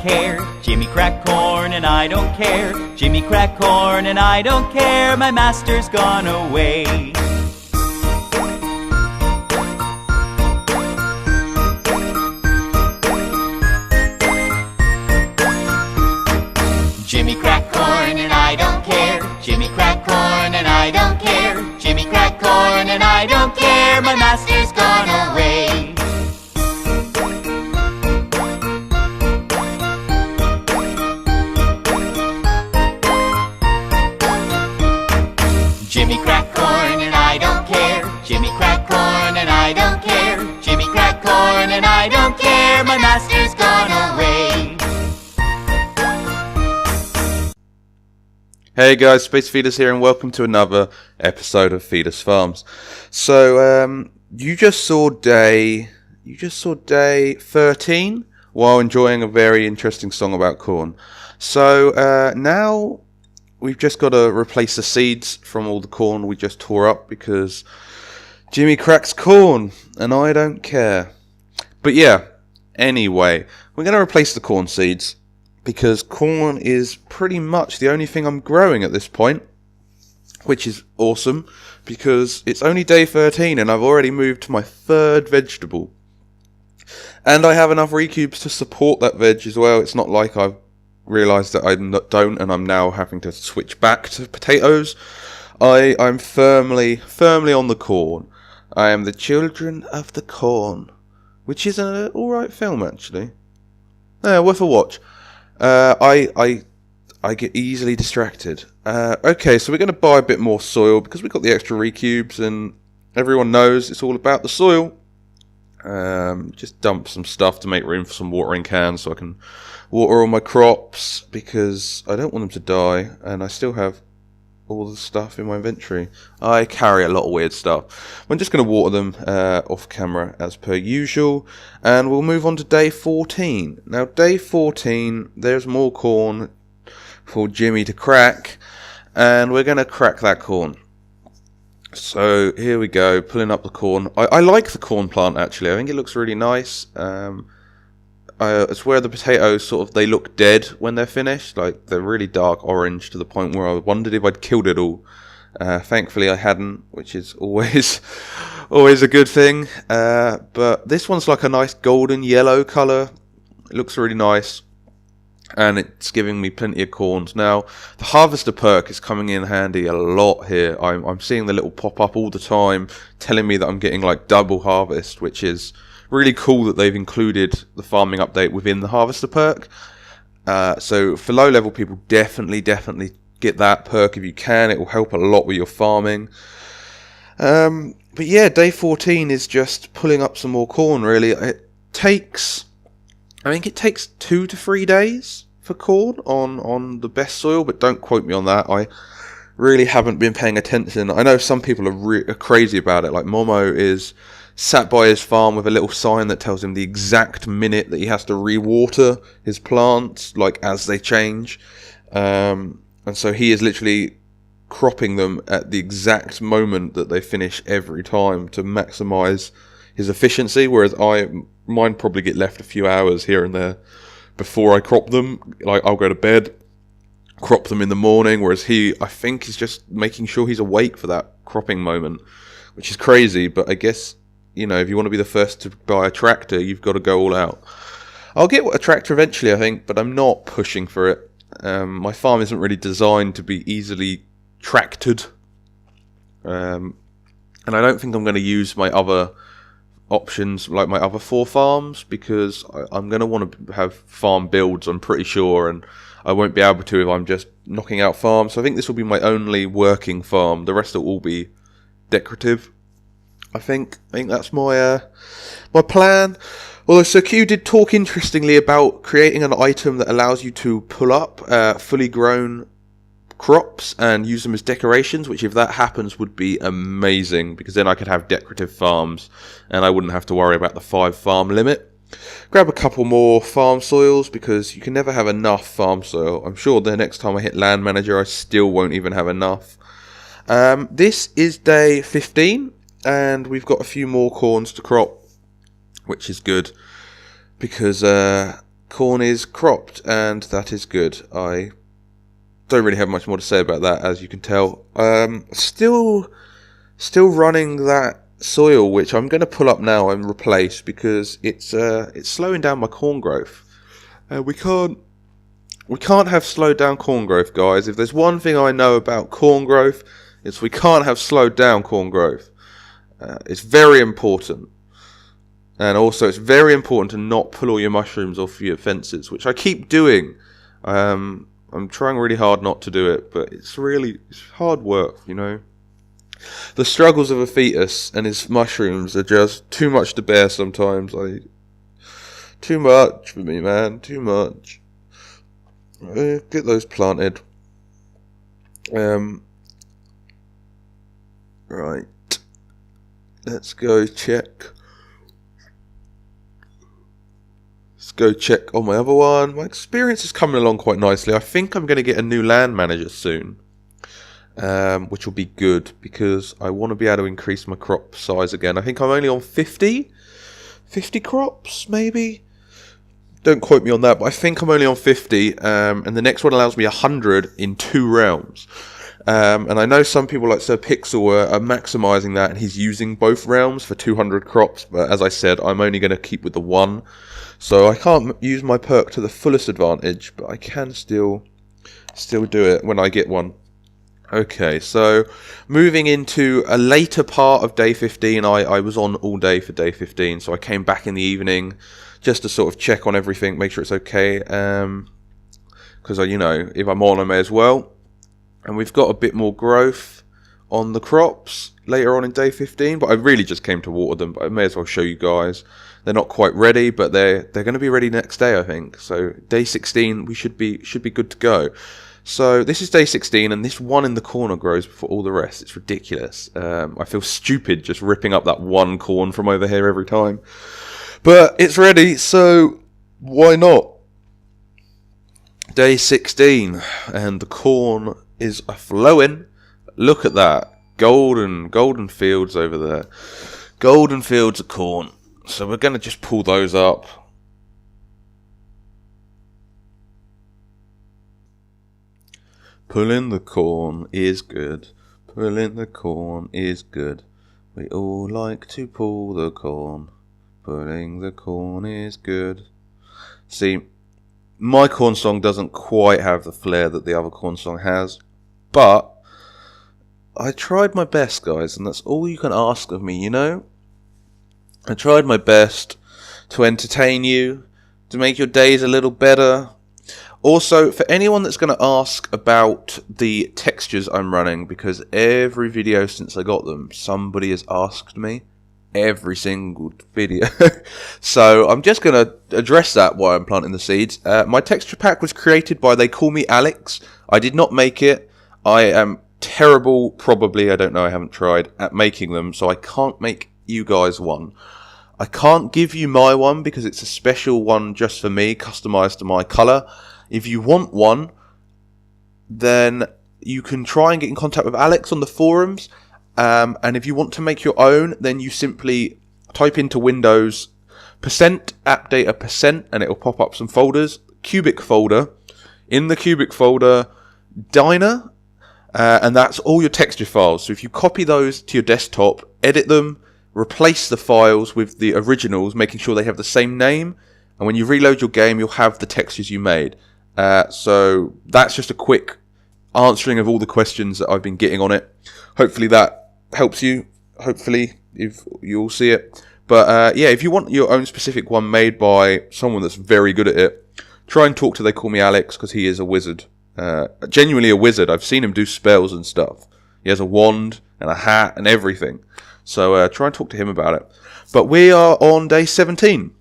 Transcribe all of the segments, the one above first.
care. Jimmy cracked corn and I don't care. Jimmy cracked corn and I don't care. My master's gone away. Jimmy cracked corn and I don't care. Jimmy cracked corn and I don't care. Jimmy cracked corn and I don't care. My master's gone away. Jimmy cracked corn and I don't care. Jimmy cracked corn and I don't care. Jimmy cracked corn and I don't care. My master's gone away. Hey guys, Space Fetus here and welcome to another episode of Fetus Farms. So, you just saw day 13 while enjoying a very interesting song about corn. So, now we've just got to replace the seeds from all the corn we just tore up because Jimmy cracks corn and I don't care. But yeah, anyway, we're going to replace the corn seeds because corn is pretty much the only thing I'm growing at this point, which is awesome because it's only day 13 and I've already moved to my third vegetable. And I have enough recubes to support that veg as well. It's not like I've realised that I don't and I'm now having to switch back to potatoes. I'm firmly on the corn. I am the children of the corn, which is an alright film actually. Yeah, worth a watch. I get easily distracted. Okay, so we're going to buy a bit more soil because we've got the extra recubes and everyone knows it's all about the soil. Just dump some stuff to make room for some watering cans so I can water all my crops because I don't want them to die and I still have all the stuff in my inventory. I carry a lot of weird stuff. I'm just going to water them off camera as per usual and we'll move on to day 14. Now day 14 there's more corn for Jimmy to crack and we're going to crack that corn. So here we go, pulling up the corn. I like the corn plant actually. I think it looks really nice. It's where the potatoes they look dead when they're finished. Like they're really dark orange to the point where I wondered if I'd killed it all. Thankfully I hadn't, which is always a good thing. But this one's like a nice golden yellow colour. It looks really nice. And it's giving me plenty of corns. Now, the harvester perk is coming in handy a lot here. I'm seeing the little pop up all the time telling me that I'm getting like double harvest, which is really cool that they've included the farming update within the harvester perk. So for low level people, definitely get that perk if you can. It will help a lot with your farming. But yeah, day 14 is just pulling up some more corn really. I think it takes 2 to 3 days for corn on the best soil, but don't quote me on that. I really haven't been paying attention. I know some people are crazy about it. Like Momo is sat by his farm with a little sign that tells him the exact minute that he has to re-water his plants, like as they change. And so he is literally cropping them at the exact moment that they finish every time to maximise his efficiency, whereas mine probably get left a few hours here and there before I crop them. Like I'll go to bed, crop them in the morning, whereas he, I think, is just making sure he's awake for that cropping moment, which is crazy. But I guess, you know, if you want to be the first to buy a tractor, you've got to go all out. I'll get a tractor eventually, I think, but I'm not pushing for it. My farm isn't really designed to be easily tractored. And I don't think I'm going to use my other options like my other 4 farms because I'm going to want to have farm builds, I'm pretty sure, and I won't be able to if I'm just knocking out farms. So I think this will be my only working farm. The rest will all be decorative. I think that's my plan. Although Sir Q did talk interestingly about creating an item that allows you to pull up fully grown crops and use them as decorations, which if that happens would be amazing because then I could have decorative farms and I wouldn't have to worry about the 5 farm limit. Grab a couple more farm soils because you can never have enough farm soil. I'm sure the next time I hit land manager I still won't even have enough. This is day 15 and we've got a few more corns to crop, which is good because corn is cropped, and that is good. I don't really have much more to say about that, as you can tell. Still running that soil, which I'm going to pull up now and replace because it's slowing down my corn growth. We can't have slowed down corn growth, guys. If there's one thing I know about corn growth, it's we can't have slowed down corn growth. It's very important. And also, it's very important to not pull all your mushrooms off your fences, which I keep doing. I'm trying really hard not to do it, but it's hard work, you know. The struggles of a fetus and his mushrooms are just too much to bear sometimes. Too much for me, man. Too much. Get those planted. Right. Let's go check. Let's go check on my other one. My experience is coming along quite nicely. I think I'm going to get a new land manager soon. Which will be good because I want to be able to increase my crop size again. I think I'm only on 50 crops, maybe. Don't quote me on that, but I think I'm only on 50. And the next one allows me 100 in 2 realms. And I know some people like Sir Pixel are maximising that, and he's using both realms for 200 crops. But as I said, I'm only going to keep with the one, so I can't use my perk to the fullest advantage. But I can still do it when I get one. Okay, so moving into a later part of day 15, I was on all day for day 15, so I came back in the evening just to sort of check on everything, make sure it's okay, because, you know, if I'm on, I may as well. And we've got a bit more growth on the crops later on in day 15, but I really just came to water them, but I may as well show you guys. They're not quite ready, but they're going to be ready next day, I think. So day 16, we should be good to go. So this is day 16, and this one in the corner grows before all the rest. It's ridiculous. I feel stupid just ripping up that one corn from over here every time. But it's ready, so why not? Day 16, and the corn is a-flowing. Look at that. Golden fields over there. Golden fields of corn. So we're going to just pull those up. Pulling the corn is good. Pulling the corn is good. We all like to pull the corn. Pulling the corn is good. See, my corn song doesn't quite have the flair that the other corn song has, but I tried my best, guys, and that's all you can ask of me, you know? I tried my best to entertain you, to make your days a little better. Also, for anyone that's going to ask about the textures I'm running, because every video since I got them, somebody has asked me. Every single video. So I'm just going to address that while I'm planting the seeds. My texture pack was created by They Call Me Alex. I did not make it. I am terrible, probably, I don't know, I haven't tried, at making them, so I can't make you guys one. I can't give you my one because it's a special one just for me, customized to my color. If you want one, then you can try and get in contact with Alex on the forums. And if you want to make your own, then you simply type into Windows %appdata% and it will pop up some folders. Cubic folder. In the cubic folder, Diner. And that's all your texture files. So if you copy those to your desktop, edit them, replace the files with the originals, making sure they have the same name. And when you reload your game, you'll have the textures you made. So that's just a quick answering of all the questions that I've been getting on it. Hopefully that helps you. Hopefully, if you'll see it. But yeah, if you want your own specific one made by someone that's very good at it, try and talk to They Call Me Alex, because he is a wizard. Genuinely a wizard. I've seen him do spells and stuff. He has a wand and a hat and everything. So try and talk to him about it. But we are on day 17.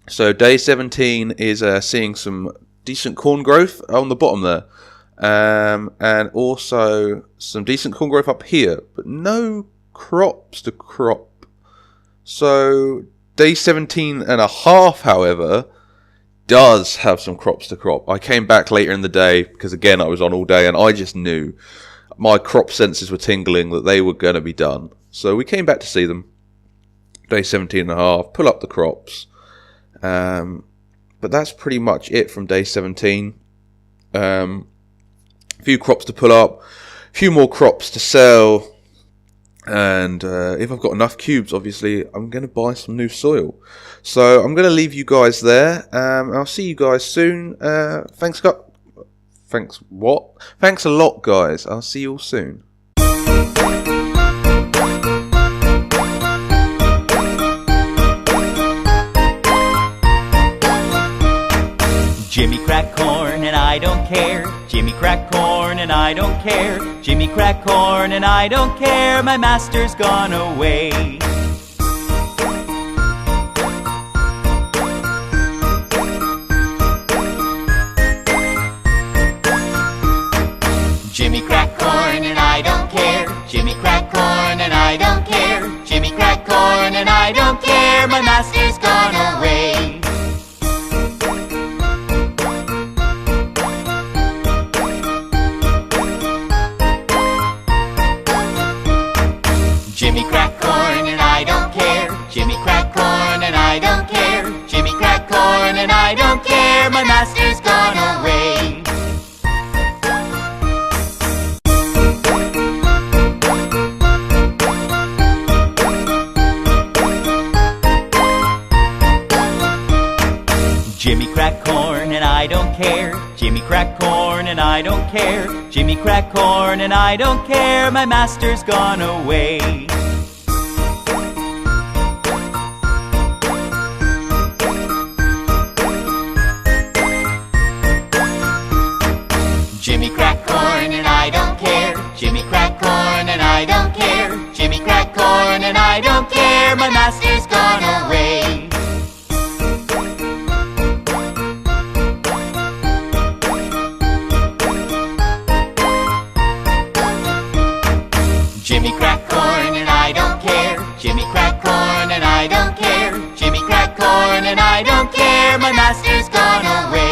So day 17 is seeing some decent corn growth on the bottom there. And also some decent corn growth up here, but no crops to crop. So day 17 and a half, however, does have some crops to crop. I came back later in the day because, again, I was on all day and I just knew my crop senses were tingling that they were going to be done. So we came back to see them. Day 17 and a half, pull up the crops. But but that's pretty much it from day 17. A few crops to pull up, a few more crops to sell, and if I've got enough cubes, obviously I'm going to buy some new soil. So I'm going to leave you guys there. I'll see you guys soon. Thanks a lot, guys. I'll see you all soon. Jimmy cracked corn and I don't care. Jimmy cracked corn and I don't care. Jimmy cracked corn and I don't care. My master's gone away. Jimmy cracked corn and I don't care. Jimmy cracked corn and I don't care. Jimmy cracked corn and I don't care. My master's gone away. Jimmy cracked corn and I don't care. Jimmy cracked corn and I don't care. Jimmy cracked corn and I don't care. My master's gone away. Jimmy cracked corn and I don't care. Jimmy cracked corn and I don't care. Jimmy cracked corn and I don't care. My master's gone away. Jimmy cracked corn and I don't care. Jimmy cracked corn and I don't care. Jimmy cracked corn and I don't care. My master's gone away. Jimmy cracked corn and I don't care. Jimmy cracked corn and I don't care. Jimmy cracked corn and I don't care. My master's gone away.